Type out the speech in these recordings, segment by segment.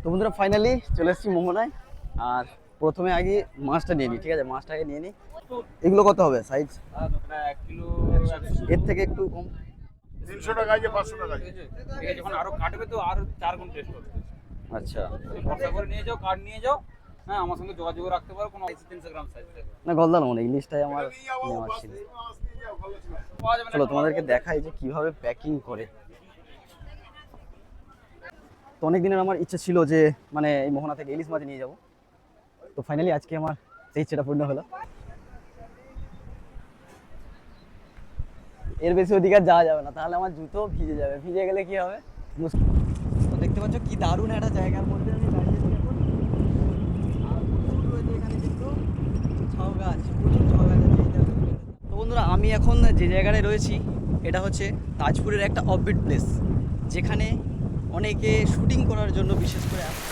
তো বন্ধুরা ফাইনালি চলে এসেছি মোহনায়। আর প্রথমে আগে মাছটা নিয়ে নিই, ঠিক আছে? মাছটা আগে নিয়ে নিই। এগুলো কত হবে সাইজ? 1 কিলো এর থেকে একটু কম? 300 টাকা যে 500 টাকা। যখন আরো কাটবে তো আরো 4 গুণ টেস্ট হবে। আচ্ছা, তুমি ভরসা করে নিয়ে যাও, কার্ড নিয়ে যাও। হ্যাঁ, আমার সঙ্গে যোগাযোগ রাখতে পারো। কোনো 300 গ্রাম সাইজ থাকবে। না গলদা মানে ইলিশটাই আমার নেওয়ার ছিল। পাওয়া যাবে না। চলো তোমাদেরকে দেখাই যে কিভাবে প্যাকিং করে। তো অনেক দিনের আমার ইচ্ছা ছিল যে মানে এই মোহনা থেকে ইলিশ মাছ নিয়ে যাব। তো ফাইনালি আজকে আমার সেই ইচ্ছেটা পূর্ণ হলো। এর বেশি ওদিকে আর যাওয়া যাবে না, তাহলে আমার জুতো ভিজে যাবে। ভিজে গেলে কি হবে? তো দেখতে পাচ্ছ কি দারুণ একটা জায়গার মধ্যে আমি দাঁড়িয়েছি এখন। আর প্রচুর রয়েছে এখানে কিন্তু ঝাউ গাছ, প্রচুর ঝাউ গাছ আছে এই জায়গায়। তো বন্ধুরা আমি এখন যে জায়গাটায় রয়েছি এটা হচ্ছে তাজপুরের একটা অফবিট প্লেস, যেখানে অনেকে শুটিং করার জন্য বিশেষ করে আসে।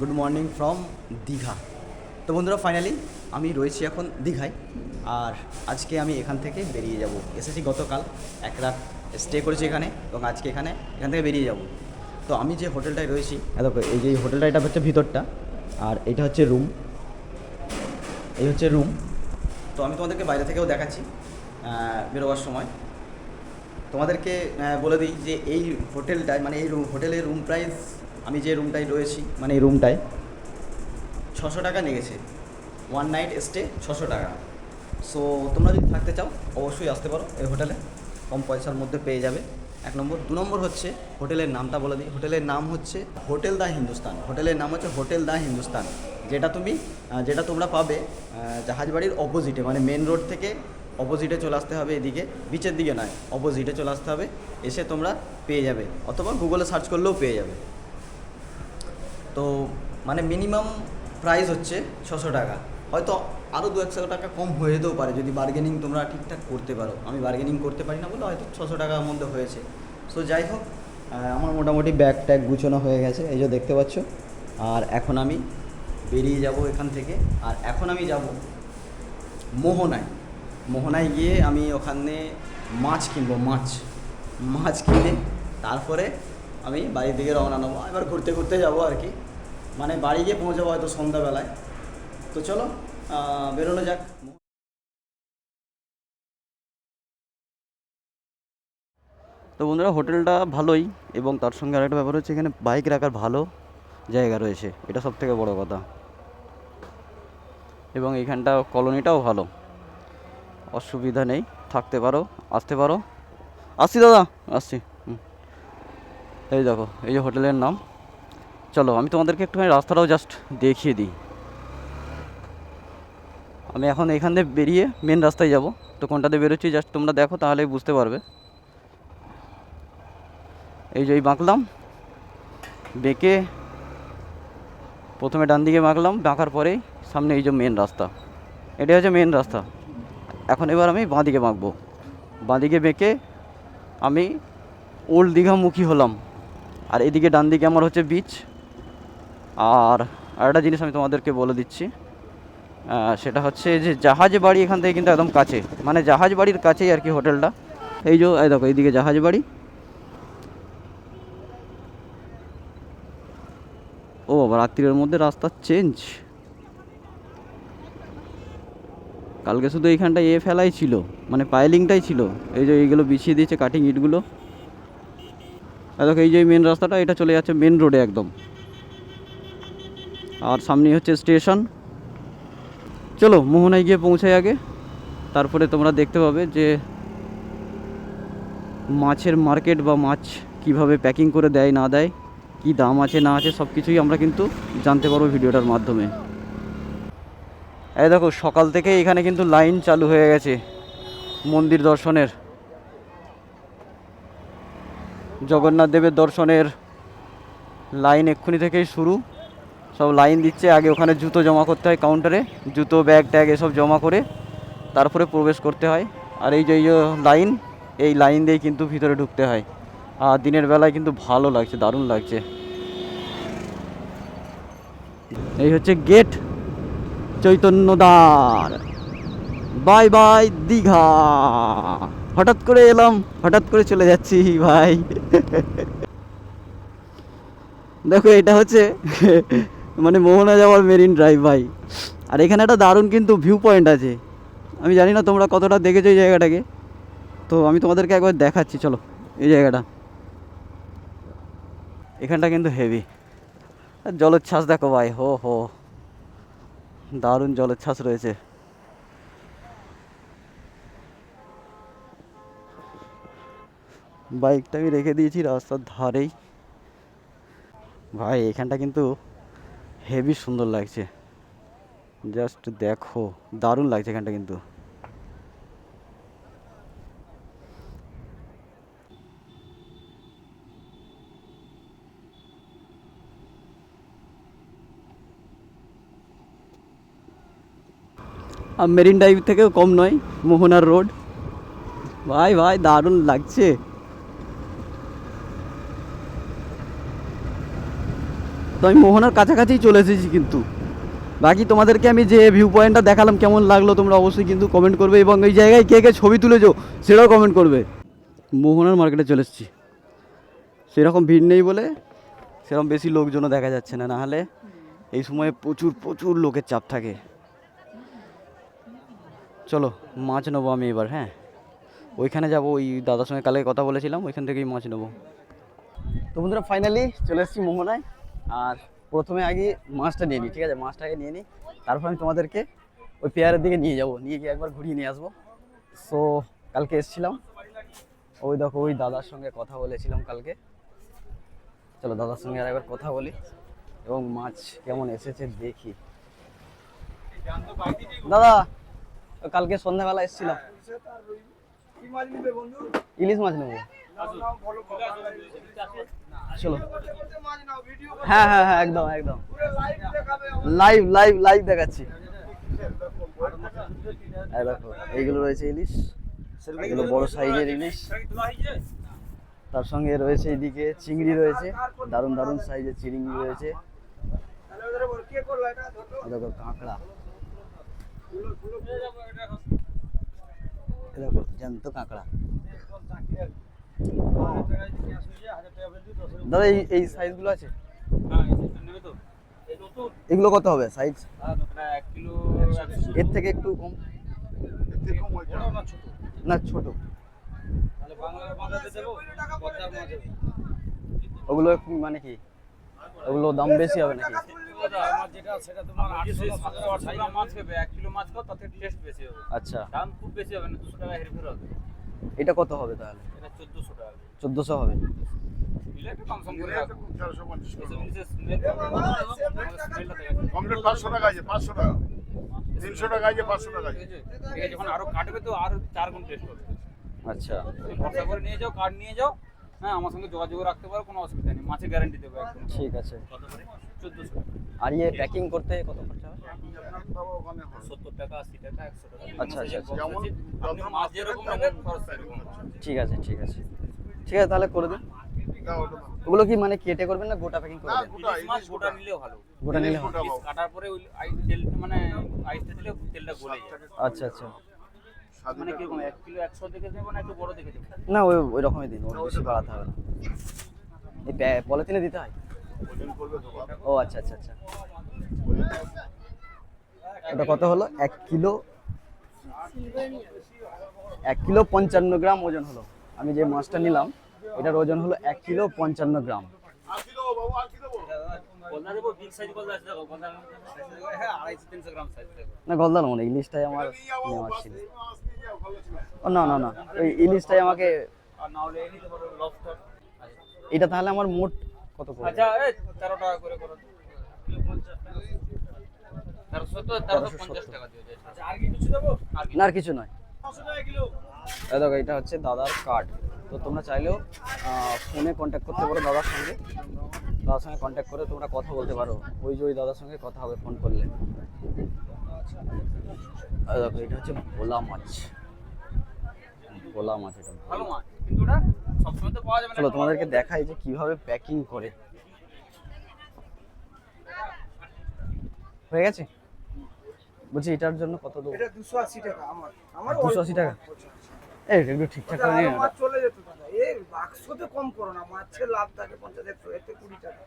Good morning from Digha. তো বন্ধুরা ফাইনালি আমি রয়েছি এখন দীঘায়। আর আজকে আমি এখান থেকে বেরিয়ে যাব। এসেছি গতকাল, এক রাত স্টে করেছি এখানে, এবং আজকে এখান থেকে বেরিয়ে যাব। তো আমি যে হোটেলটায় রয়েছি, দেখো এই যে হোটেলটা, এটা হচ্ছে ভিতরটা, আর এটা হচ্ছে রুম। এই হচ্ছে রুম। তো আমি তোমাদেরকে বাইরে থেকেও দেখাচ্ছি বেরোবার সময়। তোমাদেরকে বলে দিই যে এই হোটেলটায় মানে এই হোটেলের রুম প্রাইস, আমি যে রুমটায় রয়েছি মানে এই রুমটায় 600 টাকা লেগেছে। 1 নাইট স্টে 600 টাকা। সো তোমরা যদি থাকতে চাও অবশ্যই আসতে পারো এই হোটেলে, কম পয়সার মধ্যে পেয়ে যাবে। 1 নম্বর। 2 নম্বর হচ্ছে হোটেলের নামটা বলে দিই। হোটেলের নাম হচ্ছে হোটেল দ্য হিন্দুস্তান। হোটেলের নাম হচ্ছে হোটেল দ্য হিন্দুস্তান, যেটা তোমরা পাবে জাহাজবাড়ির অপোজিটে, মানে মেন রোড থেকে অপোজিটে চলে আসতে হবে। এদিকে বিচের দিকে নয়, অপোজিটে চলে আসতে হবে। এসে তোমরা পেয়ে যাবে, অথবা গুগলে সার্চ করলেও পেয়ে যাবে। তো মানে মিনিমাম প্রাইস হচ্ছে 600 টাকা। হয়তো আরও 2-100 টাকা কম হয়ে যেতেও পারে যদি বার্গেনিং তোমরা ঠিকঠাক করতে পারো। আমি বার্গেনিং করতে পারি না বলে হয়তো 600 টাকার মধ্যে হয়েছে। সো যাই হোক, আমার মোটামুটি ব্যাগ ট্যাগ গুছানো হয়ে গেছে, এই যে দেখতে পাচ্ছ। আর এখন আমি বেরিয়ে যাব এখান থেকে। আর এখন আমি যাব মোহনায় গিয়ে আমি ওখানে মাছ কিনবো। মাছ কিনে তারপরে আমি বাড়ির দিকে রওনা নেবো। এবার ঘুরতে ঘুরতে যাবো আর কি, মানে বাড়ি গিয়ে পৌঁছাবো হয়তো সন্ধ্যাবেলায়। তো চলো বেরোনো যাক। তো বন্ধুরা হোটেলটা ভালোই, এবং তার সঙ্গে আরেকটা ব্যাপার হচ্ছে এখানে বাইক রাখার ভালো জায়গা রয়েছে, এটা সব থেকে বড় কথা। এবং এইখানটা কলোনিটাও ভালো, অসুবিধা নেই, থাকতে পারো, আসতে পারো। আসছি দাদা, আসছি। এই দেখো এই যে হোটেলের নাম। চলো আমি তোমাদেরকে একটুখানি রাস্তাটাও জাস্ট দেখিয়ে দিই। আমি এখন এখান থেকে বেরিয়ে মেন রাস্তায় যাব। তো কোনটাতে বেরোচ্ছি জাস্ট তোমরা দেখো, তাহলেই বুঝতে পারবে। এই যে এই বাঁকলাম, বেঁকে প্রথমে ডান দিকে বাঁকলাম, বাঁকার পরেই সামনে এই যে মেন রাস্তা, এটাই হচ্ছে মেন রাস্তা। এখন এবার আমি বাঁদিকে বাঁকবো। বাঁদিকে বেঁকে আমি ওল্ড দীঘামুখী হলাম। আর এদিকে ডান দিকে আমার হচ্ছে বিচ। আর আরেকটা জিনিস আমি তোমাদেরকে বলে দিচ্ছি, সেটা হচ্ছে যে জাহাজ বাড়ি এখান থেকে কিন্তু একদম কাছে, মানে জাহাজ বাড়ির কাছেই আর কি হোটেলটা। এই যে এই দেখো এইদিকে জাহাজ বাড়ি। ও বাবা, রাত্রির মধ্যে রাস্তা চেঞ্জ। কালকে শুধু এইখানটা ফেলাই ছিল, মানে পাইলিংটাই ছিল। এই যে এইগুলো বিছিয়ে দিয়েছে কাটিং ইটগুলো। দেখো এই যে মেন রাস্তাটা, এটা চলে যাচ্ছে মেন রোডে একদম। আর সামনেই হচ্ছে স্টেশন। চলো মোহনায় গিয়ে পৌঁছাই আগে, তারপরে তোমরা দেখতে পাবে যে মাছের মার্কেট বা মাছ কিভাবে প্যাকিং করে দেয় না দেয়। কি দাম আছে না আছে সব কিছুই আমরা কিন্তু জানতে পারবো ভিডিওটার মাধ্যমে। এই দেখো সকাল থেকে এখানে কিন্তু লাইন চালু হয়ে গেছে মন্দির দর্শনের, জগন্নাথ দেবের দর্শনের লাইন এক্ষুনি থেকেই শুরু। সব লাইন দিচ্ছে, আগে ওখানে জুতো জমা করতে হয় কাউন্টারে, জুতো ব্যাগ ট্যাগ এসব জমা করে তারপরে প্রবেশ করতে হয়। আর এই যে লাইন, এই লাইন দিয়েই কিন্তু ভিতরে ঢুকতে হয়। আর দিনের বেলায় কিন্তু ভালো লাগছে, দারুণ লাগছে। এই হচ্ছে gate Chaitanyadwar. Bye bye Digha. হঠাৎ করে এলাম, হঠাৎ করে চলে যাচ্ছি ভাই। দেখো এটা হচ্ছে মানে মোহনা যাওয়ার মেরিন ড্রাইভ ভাই। আর এখানে একটা দারুণ কিন্তু ভিউ পয়েন্ট আছে। আমি জানি না তোমরা কতটা দেখেছো এই জায়গাটাকে, তো আমি তোমাদেরকে একবার দেখাচ্ছি। চলো, এই জায়গাটা, এখানটা কিন্তু হেভি। আর জলোচ্ছ্বাস দেখো ভাই, হো হো, দারুণ জলোচ্ছ্বাস রয়েছে। বাইকটা আমি রেখে দিয়েছি রাস্তার ধারেই। ভাই এখানটা কিন্তু হেভি সুন্দর লাগছে, জাস্ট দেখো, দারুণ লাগছে এখানটা কিন্তু। আর মেরিন ড্রাইভ থেকেও কম নয় মোহনার রোড। ভাই ভাই দারুণ লাগছে। তো আমি মোহনার কাছাকাছি চলে এসেছি কিন্তু। বাকি তোমাদেরকে আমি যে ভিউ পয়েন্টটা দেখালাম কেমন লাগলো তোমরা অবশ্যই কিন্তু কমেন্ট করবে, এবং এই জায়গায় কে কে ছবি তুলেছো সেটাও কমেন্ট করবে। মোহনার মার্কেটে চলে এসেছি, সেরকম ভিড় নেই বলে সেরকম বেশি লোকজনও দেখা যাচ্ছে না, নাহলে এই সময়ে প্রচুর প্রচুর লোকের চাপ থাকে। চলো মাছ নেবো আমি এবার। হ্যাঁ, ওইখানে যাবো, ওই দাদার সঙ্গে কালকে কথা বলেছিলাম, ওইখান থেকেই মাছ নেবো। তো বন্ধুরা ফাইনালি চলে এসেছি মোহনায়। আর প্রথমে আগে মাছটা নিয়ে নিই, ঠিক আছে? মাছটা আগে নিয়ে নিই, তারপর আমি তোমাদেরকে ওই পেয়ারের দিকে নিয়ে যাবো, নিয়ে গিয়ে একবার ঘুরিয়ে নিয়ে আসবো। সো কালকে এসেছিলাম, ওই দেখো ওই দাদার সঙ্গে কথা বলেছিলাম কালকে। চলো দাদার সঙ্গে আর একবার কথা বলি এবং মাছ কেমন এসেছে দেখি। দাদা কালকে সন্ধ্যাবেলা এসেছিলাম, ইলিশ মাছ নেবো। চলো, হ্যাঁ হ্যাঁ হ্যাঁ একদম একদম লাইভ লাইভ লাইভ দেখাচ্ছি। দেখো এইগুলো রয়েছে ইলিশ, এগুলো বড় সাইজের ইলিশ। তার সঙ্গে রয়েছে এইদিকে চিংড়ি রয়েছে, দারুণ দারুণ সাইজের চিংড়ি রয়েছে। দেখো কাঁকড়া, দেখো জ্যান্ত কাঁকড়া। দাদা এই সাইজগুলো আছে, এগুলো কত হবে সাইজ? এর থেকে একটু কম না, ছোট? ওগুলো মানে কি, ওগুলো দাম বেশি হবে নাকি? আচ্ছা, দাম খুব বেশি হবে না, 200 টাকা হেরফের হবে। এটা কত হবে তাহলে? এটা 1400 টাকা। 1400 হবে। কমপ্লিট 500 টাকা আছে, 500 টাকা, 300 টাকা আছে, 500 টাকা আছে। ঠিক আছে, যখন আরো কাটবে তো আরো 4 গুণ টেস্ট হবে। আচ্ছা, ভরসা করে নিয়ে যাও, কার্ড নিয়ে যাও। হ্যাঁ, আমার সঙ্গে যোগাযোগ রাখতে পারো, কোনো অসুবিধা নেই, মাছের গ্যারান্টি দেবো একদম। ঠিক আছে। কত করে? 1400। আর ইয়ে প্যাকিং করতে কত খরচা হবে? 70 টাকা, 80 টাকা, 100 টাকা। আচ্ছা, আচ্ছা, আচ্ছা। যেমন আপনি মাছ যেরকম নেবেন খরচ সেরকম। ঠিক আছে ঠিক আছে ঠিক আছে, তাহলে করে দিন। ওগুলো কি মানে কেটে করবেন না গোটা প্যাকিং করে দেন? ইলিশ মাছ গোটা নিলেও ভালো। গোটা নিলে হয়। পিস কাটার পরে ওই তেল মানে আইসটা দিলে তেলটা গলে যায়। আচ্ছা আচ্ছা, মানে কিরকম 1 কিলো 100 দেখে দেবো না একটু বড় দেখে দেবো? না ওই ওই রকমই দিন, ওর বেশি বাড়াতে হবে না। এই পলিথিনে দিতে হয়? ও আচ্ছা আচ্ছা আচ্ছা। এটা কত হলো? 1 কিলো 55 গ্রাম ওজন হলো। আমি যে মাছটা নিলাম এটার ওজন হলো 1 কিলো 55 গ্রাম। আর কি দেবো বাবু, আর কি দেবো? গলদা দেবো, বিগ সাইজ গলদা আছে দেখো, গলদা হ্যাঁ 250-300 গ্রাম সাইজ দেবো। না গলদা নয়, ইলিশটাই আমার নেওয়ার ছিল। ও না না না, ওই ইলিশটাই আমাকে। আর না হলে এই নিতে পারো লবস্টার। এটা তাহলে আমার মোট কত পড়বে? আচ্ছা এই 13 টাকা করে করো 1350 টাকা দিয়ে যাচ্ছে। আচ্ছা আর কি কিছু দেবো? আর কি না আর কিছু নয়। 500 টাকা কিলো। দেখো এটা হচ্ছে দাদার কার্ড। তো তোমরা চাইলেও ফোনে কন্ট্যাক্ট করতে পারো দাদার সঙ্গে। দাদার সঙ্গে কন্ট্যাক্ট করে তোমরা কথা বলতে পারো, ওই যে ওই দাদার সঙ্গে কথা হবে ফোন করলে। দেখো এটা হচ্ছে ভোলা মাছ, ভোলা মাছ এটা। ভালো মাছ কিন্তু ওটা সবসময় তো পাওয়া যাবে না। চলো তোমাদেরকে দেখাই যে কিভাবে প্যাকিং করে। হয়ে গেছে? বলছি এটার জন্য কত দেবো? এটা 280 টাকা আমার 280 টাকা? এই একটু ঠিকঠাক করে নিয়ে মাছ চলে যেত দাদা। এই বাক্সতে কম করো না, মাছের লাভ থাকে 50-100, এতে 20 টাকা।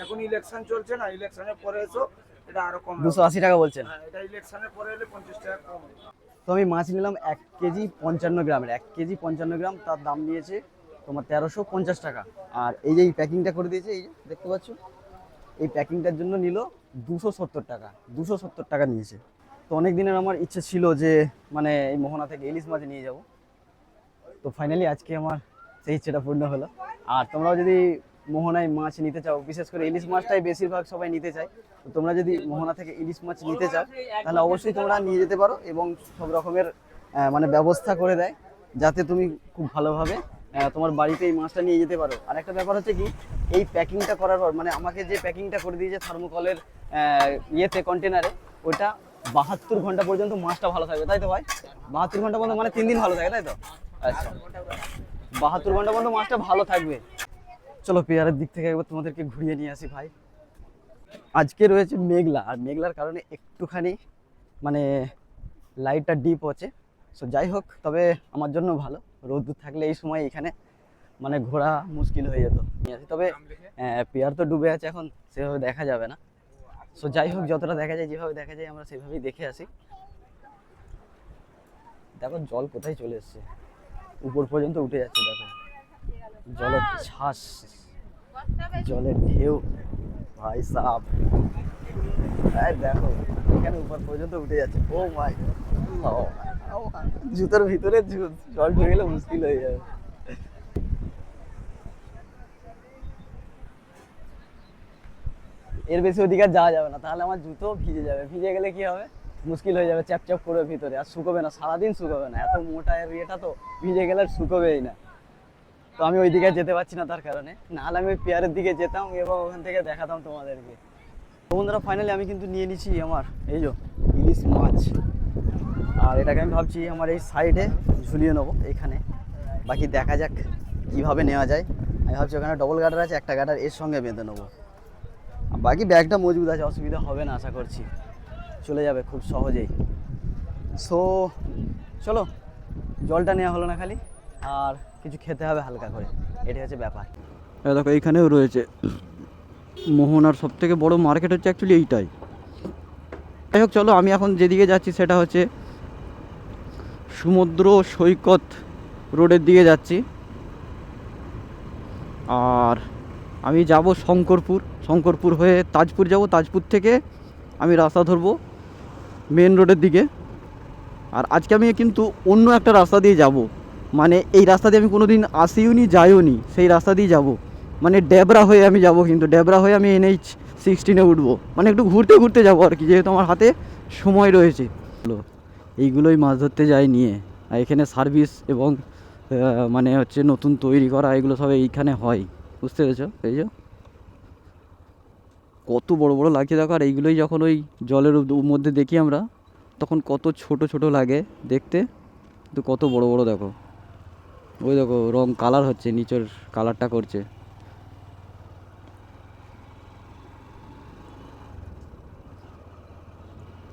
এখন ইলেকশন চলছে না, ইলেকশনের পরে এসো এটা আরো কম। 280 টাকা বলছেন? হ্যাঁ, এটা ইলেকশনের পরে এলে 50 টাকা কম হবে। তো আমি মাছ নিলাম 1 কেজি 55 গ্রামের। 1 কেজি 55 গ্রাম, তার দাম নিয়েছে তোমার 1350 টাকা। আর এই যে এই প্যাকিংটা করে দিয়েছে, এই যে দেখতে পাচ্ছ, এই প্যাকিংটার জন্য নিল 270 টাকা। 270 টাকা নিয়েছে। তো অনেক দিনের আমার ইচ্ছে ছিল যে মানে এই মোহনা থেকে ইলিশ মাছ নিয়ে যাব। তো ফাইনালি আজকে আমার সেই ইচ্ছেটা পূর্ণ হলো। আর তোমরাও যদি মোহনায় মাছ নিতে চাও, বিশেষ করে ইলিশ মাছটাই বেশিরভাগ সবাই নিতে চায়, তো তোমরা যদি মোহনা থেকে ইলিশ মাছ নিতে চাও তাহলে অবশ্যই তোমরা নিয়ে যেতে পারো, এবং সব রকমের মানে ব্যবস্থা করে দেয় যাতে তুমি খুব ভালোভাবে তোমার বাড়িতে এই মাছটা নিয়ে যেতে পারো। আর একটা ব্যাপার হচ্ছে কি, এই প্যাকিংটা করার পর মানে আমাকে যে প্যাকিংটা করে দিয়েছে থার্মোকলের ইয়েতে কন্টেনারে, ওটা 72 ঘন্টা পর্যন্ত মাছটা ভালো থাকবে, তাই তো ভাই? 72 ঘন্টা পর্যন্ত মানে 3 দিন ভালো থাকে, তাই তো? আচ্ছা 72 ঘন্টা পর্যন্ত মাছটা ভালো থাকবে। চলো পেয়ারের দিক থেকে একবার তোমাদেরকে ঘুরিয়ে নিয়ে আসি ভাই। আজকে রয়েছে মেঘলা, আর মেঘলার কারণে একটুখানি মানে লাইটটা ডিপ হচ্ছে। সো যাই হোক, তবে আমার জন্য ভালো। রোদ্দুর থাকলে এই সময় এখানে মানে ঘোরা মুশকিল হয়ে যেত। তবে পেয়ার তো ডুবে আছে, এখন সেভাবে দেখা যাবে না। সো যাই হোক, যতটা দেখা যায়, যেভাবে দেখা যায় আমরা সেভাবেই দেখে আসি। দেখো জল কোথায় চলে এসছে, উপর পর্যন্ত উঠে যাচ্ছে। দেখো জলের ছাস, জলের ঢেউ ভাই সাপ, দেখো এখানে উপর পর্যন্ত উঠে যাচ্ছে। ও মাই, জুতোর ভিতরে জল ঢুকে গেলে মুশকিল হয়ে যাবে। এর বেশি ওদিকে আর যাওয়া যাবে না, তাহলে আমার জুতো ভিজে যাবে। ভিজে গেলে কি হবে, মুশকিল হয়ে যাবে, চ্যাপচ্যাপ করবে ভিতরে, আর শুকোবে না, সারাদিন শুকোবে না। এত মোটা এর ইয়েটা, তো ভিজে গেলে আর শুকোবেই না। তো আমি ওই দিকে যেতে পারছি না তার কারণে, নাহলে আমি ওই পেয়ারের দিকে যেতাম এবং ওখান থেকে দেখাতাম তোমাদেরকে। তো বন্ধুরা ফাইনালি আমি কিন্তু নিয়ে নিচ্ছি আমার এই যে ইলিশ মাছ, আর এটাকে আমি ভাবছি আমার এই সাইডে ঝুলিয়ে নেবো এইখানে। বাকি দেখা যাক কীভাবে নেওয়া যায়। আমি ভাবছি ওখানে ডবল গার্ডার আছে, একটা গার্ডার এর সঙ্গে বেঁধে নেবো। বাকি ব্যাগটা মজবুত আছে, অসুবিধা হবে না আশা করছি, চলে যাবে খুব সহজেই। সো চলো, জলটা নেওয়া হলো না খালি, আর কিছু খেতে হবে হালকা করে, এটাই হচ্ছে ব্যাপার। দেখো এইখানেও রয়েছে মোহনার সব থেকে বড় মার্কেট হচ্ছে অ্যাকচুয়ালি এইটাই। যাই হোক চলো, আমি এখন যেদিকে যাচ্ছি সেটা হচ্ছে সমুদ্র সৈকত রোডের দিকে যাচ্ছি। আর আমি যাব শঙ্করপুর হয়ে তাজপুর যাব। তাজপুর থেকে আমি রাস্তা ধরবো মেন রোডের দিকে। আর আজকে আমি কিন্তু অন্য একটা রাস্তা দিয়ে যাব, মানে এই রাস্তা দিয়ে আমি কোনো দিন আসিও নি যাইও নি, সেই রাস্তা দিয়ে যাব। মানে ডেবরা হয়ে আমি যাব, কিন্তু ডেবরা হয়ে আমি NH-16 উঠবো, মানে একটু ঘুরতে ঘুরতে যাবো আর কি, যেহেতু আমার হাতে সময় রয়েছে। এইগুলোই মাছ ধরতে যাই নিয়ে। আর এখানে সার্ভিস এবং মানে হচ্ছে নতুন তৈরি করা, এগুলো সব এইখানে হয়, বুঝতে পেরেছো? এই যে কত বড় বড় লাগছে দেখো। আর এইগুলোই যখন ওই জলের মধ্যে দেখি আমরা, তখন কত ছোট ছোট লাগে দেখতে, কিন্তু কত বড় বড় দেখো। ওই দেখো রং কালার হচ্ছে, নিচের কালারটা করছে।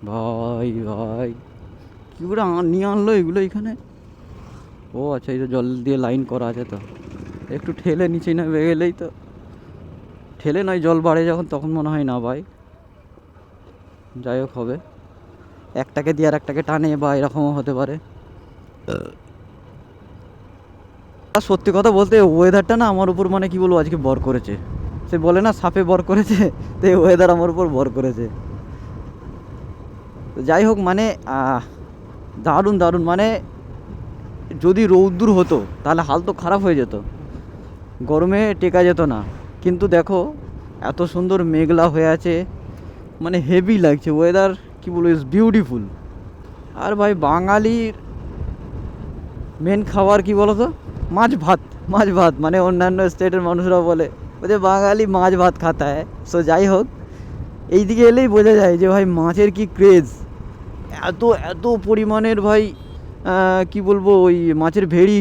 ভাই ভাই কী করে নিয়ে আনলো এগুলো এখানে? ও আচ্ছা, এই তো জল দিয়ে লাইন করা আছে, তো একটু ঠেলে নিচে নেমে গেলেই তো। ঠেলে নয়, জল বাড়ে যখন তখন মনে হয় না ভাই। যাই হোক হবে, একটাকে দিয়ে আর একটাকে টানে, বা এরকমও হতে পারে। আর সত্যি কথা বলতে ওয়েদারটা না আমার উপর মানে কি বলবো, আজকে বর করেছে। সে বলে না সাপে বর করেছে, তো এই ওয়েদার আমার উপর বর করেছে। যাই হোক মানে দারুণ দারুণ, মানে যদি রৌদ্দুর হতো তাহলে হাল তো খারাপ হয়ে যেত, গরমে টেকা যেত না। কিন্তু দেখো এত সুন্দর মেঘলা হয়ে আছে, মানে হেভি লাগছে ওয়েদার, কি বলবো, ইজ বিউটিফুল। আর ভাই বাঙালির মেন খাবার কি বলো তো, মাছ ভাত। মাছ ভাত মানে অন্যান্য স্টেটের মানুষরা বলে যে বাঙালি মাছ ভাত খাতা হয়। সো যাই হোক, এইদিকে এলেই বোঝা যায় যে ভাই মাছের কি ক্রেজ, এত এত পরিমাণের ভাই কি বলবো, ওই মাছের ভেড়ি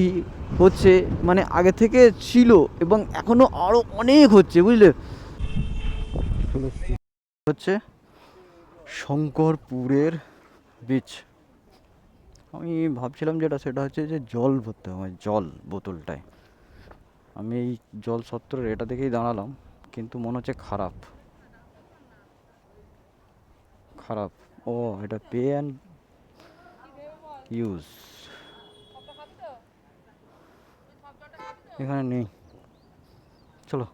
হচ্ছে, মানে আগে থেকে ছিল এবং এখনও আরও অনেক হচ্ছে, বুঝলে। হচ্ছে শঙ্করপুরের বিচ। আমি ভাবছিলাম যেটা, সেটা হচ্ছে যে জল ভরতে হবে, জল বোতলটায়। আমি এই জল সত্তরের এটা দেখেই দাঁড়ালাম, কিন্তু মনে হচ্ছে খারাপ খারাপ। ও এটা পে অ্যান্ড ইউজ, এখানে নেই। চলো,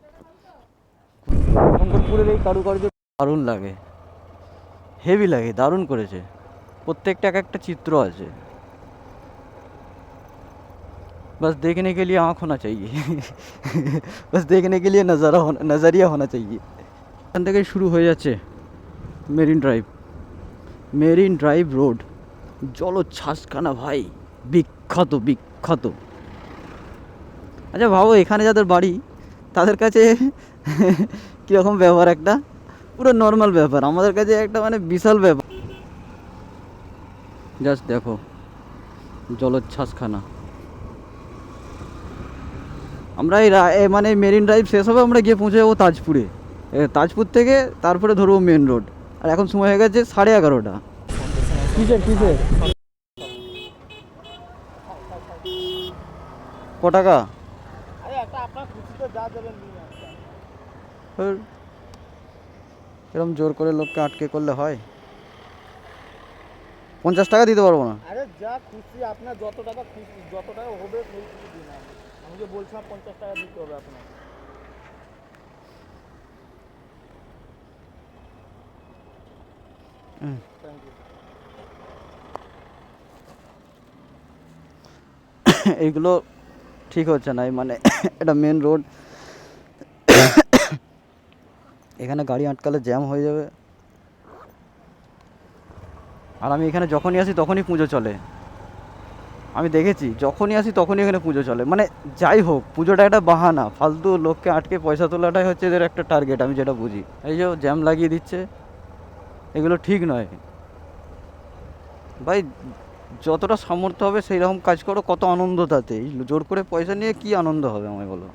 শঙ্করপুরের এই কারুকার্য দারুণ লাগে, হেভি লাগে, দারুণ করেছে। প্রত্যেকটা এক একটা চিত্র আছে, बस देखने के लिए आँख होना चाहिए बस देखने के लिए नज़रिया होना चाहिए। এখান থেকে শুরু হয়ে যাচ্ছে মেরিন ড্রাইভ রোড। জলোচ্ছ্বাসখানা ভাই বিখ্যাত বিখ্যাত। আচ্ছা ভাবো, এখানে যাদের বাড়ি তাদের কাছে কীরকম ব্যাপার, একটা পুরো নর্মাল ব্যাপার, আমাদের কাছে একটা মানে বিশাল ব্যাপার। জাস্ট দেখো জলোচ্ছ্বাসখানা। আমরা মানে মেরিন ড্রাইভ শেষ হবে, আমরা গিয়ে পৌঁছে যাবো তাজপুরে। তাজপুর থেকে তারপরে ধরবো মেন রোড। আর এখন সময় হয়ে গেছে 11:30। কিসের ক টাকা? এরকম জোর করে লোককে আটকে করলে হয়? 50 টাকা দিতে পারবো না। আরে যা খুশি আপনার, যত টাকা খুশি, যত টাকা হবে সেই কিছু দিন। আমি যে বলছিলাম 50 টাকা দিতে হবে আপনার। Thank you. এইগুলো ঠিক হচ্ছে না, মানে এটা মেন রোড, এখানে গাড়ি আটকালে জ্যাম হয়ে যাবে। আর আমি এখানে যখনই আসি তখনই পুজো চলে, আমি দেখেছি যখনই আসি তখনই এখানে পুজো চলে। মানে যাই হোক, পুজোটা একটা বাহানা, ফালতু লোককে আটকে পয়সা তোলাটাই হচ্ছে এদের একটা টার্গেট, আমি যেটা বুঝি। এই যে জ্যাম লাগিয়ে দিচ্ছে, এগুলো ঠিক নয় ভাই। যতটা সামর্থ্য হবে সেই রকম কাজ করো, কত আনন্দ তাতে। জোর করে পয়সা নিয়ে কি আনন্দ হবে আমায় বলো?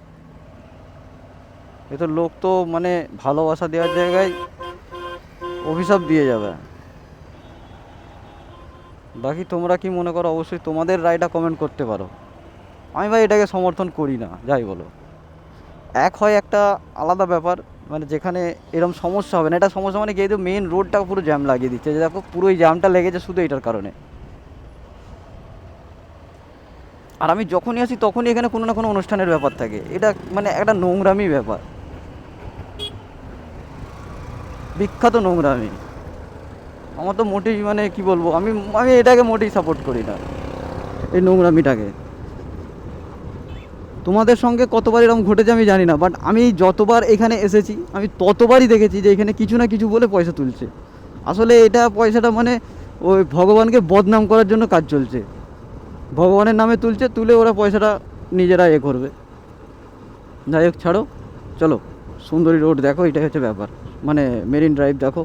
এ তো লোক তো মানে ভালোবাসা দেওয়ার জায়গায় অভিশাপ দিয়ে যাবে। বাকি তোমরা কি মনে করো, অবশ্যই তোমাদের রায়টা কমেন্ট করতে পারো। আমি ভাই এটাকে সমর্থন করি না, যাই বলো। এক হয় একটা আলাদা ব্যাপার, মানে যেখানে এরকম সমস্যা হবে না। এটা সমস্যা মানে যেহেতু মেন রোডটা পুরো জ্যাম লাগিয়ে দিচ্ছে, যে দেখো পুরো এই জ্যামটা লেগেছে শুধু এটার কারণে। আর আমি যখনই আসি তখনই এখানে কোনো না কোনো অনুষ্ঠানের ব্যাপার থাকে, এটা মানে একটা নোংরামি ব্যাপার, বিখ্যাত নোংরামি। আমার তো মোটেই মানে কি বলবো, আমি এটাকে মোটেই সাপোর্ট করি না, এই নোংরামিটাকে। তোমাদের সঙ্গে কতবার এরকম ঘটেছে আমি জানি না, বাট আমি যতবার এখানে এসেছি আমি ততবারই দেখেছি যে এখানে কিছু না কিছু বলে পয়সা তুলছে। আসলে এটা পয়সাটা মানে ওই ভগবানকে বদনাম করার জন্য কাজ চলছে, ভগবানের নামে তুলছে, তুলে ওরা পয়সাটা নিজেরা করবে। যাই হোক, ছাড়ো, চলো সুন্দরী রোড দেখো, এটাই হচ্ছে ব্যাপার, মানে মেরিন ড্রাইভ দেখো।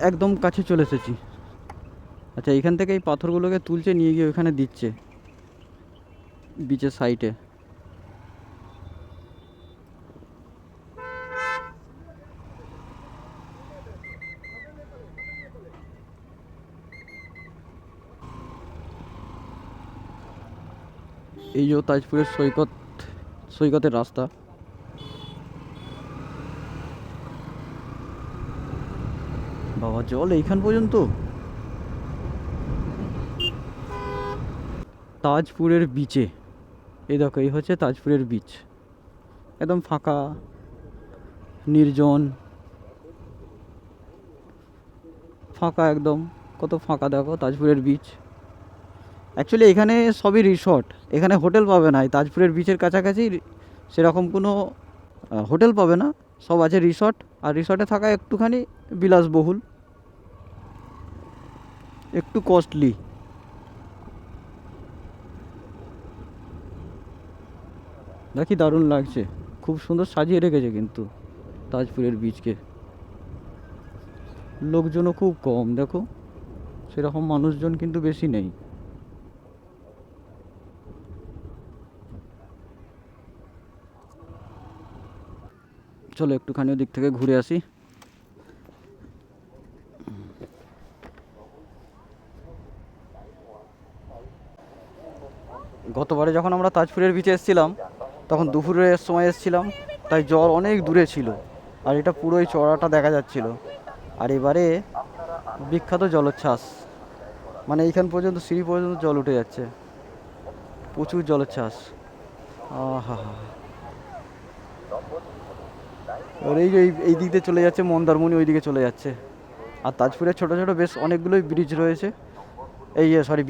একদম কাছে চলে এসেছি। আচ্ছা, এখান থেকে এই পাথরগুলোকে তুলছে, নিয়ে গিয়ে ওখানে দিচ্ছে বিচের সাইডে। এই যে তাজপুরের সৈকতের রাস্তা। বাবা, জল এইখান পর্যন্ত। তাজপুরের বিচে, এই দেখো, এই হচ্ছে তাজপুরের বিচ, একদম ফাঁকা নির্জন, ফাঁকা একদম, কত ফাঁকা দেখো তাজপুরের বিচ। অ্যাকচুয়ালি এখানে সবই রিসর্ট, এখানে হোটেল পাবে না। এই তাজপুরের বিচের কাছাকাছি সেরকম কোনো হোটেল পাবে না, সব আছে রিসর্ট। আর রিসর্টে থাকা একটুখানি বিলাসবহুল, একটু কস্টলি। দেখি দারুণ লাগছে, খুব সুন্দর সাজিয়ে রেখেছে কিন্তু তাজপুরের বিচকে। লোকজনও খুব কম, দেখো সেরকম মানুষজন কিন্তু বেশি নেই। চলো একটুখানি ওদিক থেকে ঘুরে আসি। গতবারে যখন আমরা তাজপুরের বিচে এসেছিলাম তখন দুপুরের সময় এসেছিলাম, তাই জল অনেক দূরে ছিল আর এটা পুরোই চড়াটা দেখা যাচ্ছিল। আর এবারে বিখ্যাত জলোচ্ছ্বাস, মানে এইখান পর্যন্ত সিঁড়ি পর্যন্ত জল উঠে যাচ্ছে, প্রচুর জলোচ্ছ্বাস। আহা, আর এই দিক দিয়ে চলে যাচ্ছে মন্দারমণি, ওই দিকে চলে যাচ্ছে। আর তাজপুরে ছোটো ছোটো বেশ অনেকগুলোই ব্রিজ রয়েছে,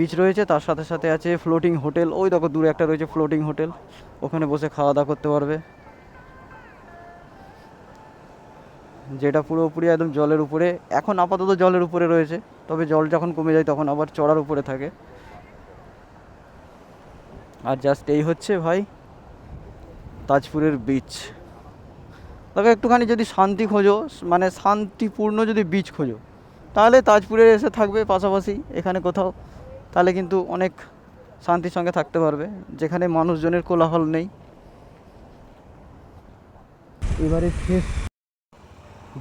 বিচ রয়েছে, তার সাথে সাথে আছে ফ্লোটিং হোটেল। ওই দেখো দূরে একটা রয়েছে ফ্লোটিং হোটেল, ওখানে বসে খাওয়া দাওয়া করতে পারবে, যেটা পুরোপুরি একদম জলের উপরে। এখন আপাতত জলের উপরে রয়েছে, তবে জল যখন কমে যায় তখন আবার চড়ার উপরে থাকে। আর জাস্ট এই হচ্ছে ভাই তাজপুরের বিচ। তবে একটুখানি যদি শান্তি খোঁজো, মানে শান্তিপূর্ণ যদি বিচ খোঁজো, তাহলে তাজপুরে এসে থাকবে পাশাপাশি এখানে কোথাও, তাহলে কিন্তু অনেক শান্তির সঙ্গে থাকতে পারবে, যেখানে মানুষজনের কোলাহল নেই। এবারে শেষ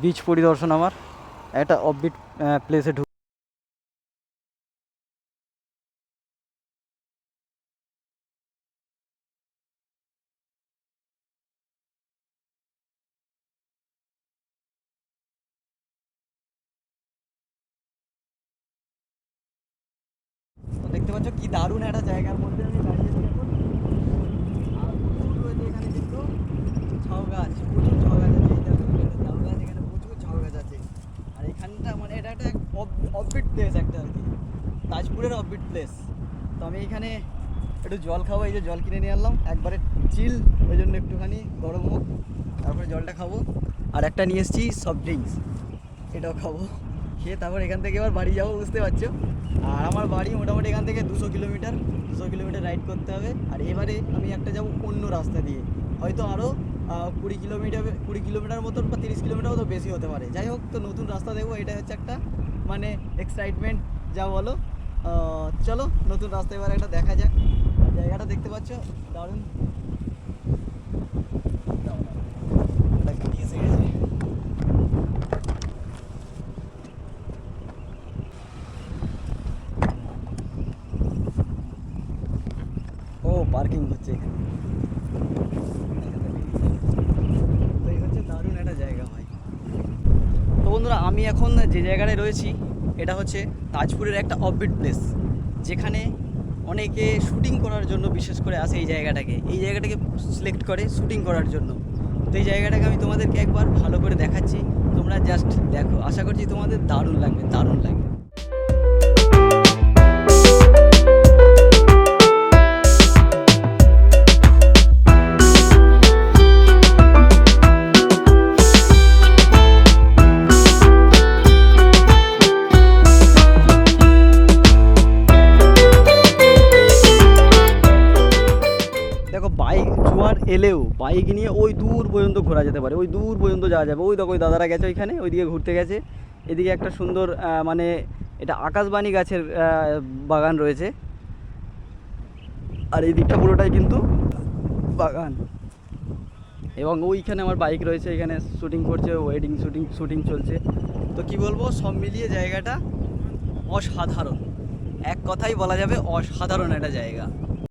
বিচ পরিদর্শন আমার, একটা অফবিট প্লেসে ঢুক। দেখতে পাচ্ছ কি দারুণ একটা জায়গার মধ্যে আমি দাঁড়িয়েছি এখন। আর প্রচুর রয়েছে এখানে কিন্তু ঝাউ গাছ, প্রচুর ঝাউ গাছ আছে। এই দেখো এটা ঝাউ গাছ, এখানে প্রচুর ঝাউ গাছ আছে। আর এখানটা মানে এটা একটা অফবিট প্লেস একটা আর কি, তাজপুরের অফবিট প্লেস। তো আমি এখানে একটু জল খাবো, এই যে জল কিনে নিয়ে আনলাম, একবারে চিল, ওই জন্য একটুখানি গরম হোক তারপরে জলটা খাবো। আর একটা নিয়ে এসেছি সফট ড্রিঙ্কস, এটাও খাবো, খেয়ে তারপর এখান থেকে এবার বাড়ি যাবো, বুঝতে পারছো। আর আমার বাড়ি মোটামুটি এখান থেকে 200 কিলোমিটার রাইড করতে হবে। আর এবারে আমি একটা যাবো অন্য রাস্তা দিয়ে, হয়তো আরও 20 কিলোমিটার মতন বা 30 কিলোমিটার মতো বেশি হতে পারে। যাই হোক, তো নতুন রাস্তা দেখবো, এটা হচ্ছে একটা মানে এক্সাইটমেন্ট যা বলো। চলো নতুন রাস্তা এবার একটা দেখা যাক। জায়গাটা দেখতে পাচ্ছ দারুণ, এসে গেছে। ও পার্কিং হচ্ছে এখানে, এই হচ্ছে দারুণ একটা জায়গা হয়। তো বন্ধুরা, আমি এখন যে জায়গাটায় রয়েছি এটা হচ্ছে তাজপুরের একটা অফবিট প্লেস, যেখানে অনেকে শুটিং করার জন্য বিশেষ করে আসে এই জায়গাটাকে সিলেক্ট করে শুটিং করার জন্য। তো এই জায়গাটাকে আমি তোমাদেরকে একবার ভালো করে দেখাচ্ছি, তোমরা জাস্ট দেখো, আশা করছি তোমাদের দারুণ লাগবে। এলেও বাইক নিয়ে ওই দূর পর্যন্ত ঘোরা যেতে পারে, ওই দূর পর্যন্ত যাওয়া যাবে। ওই দেখো ওই দাদারা গেছে ওইখানে, ওইদিকে ঘুরতে গেছে। এদিকে একটা সুন্দর মানে এটা আকাশবাণী গাছের বাগান রয়েছে, আর এই দিকটা পুরোটাই কিন্তু বাগান। এবং ওইখানে আমার বাইক রয়েছে, এখানে শুটিং করছে, ওয়েডিং শুটিং চলছে। তো কি বলবো, সব মিলিয়ে জায়গাটা অসাধারণ, এক কথাই বলা যাবে অসাধারণ একটা জায়গা।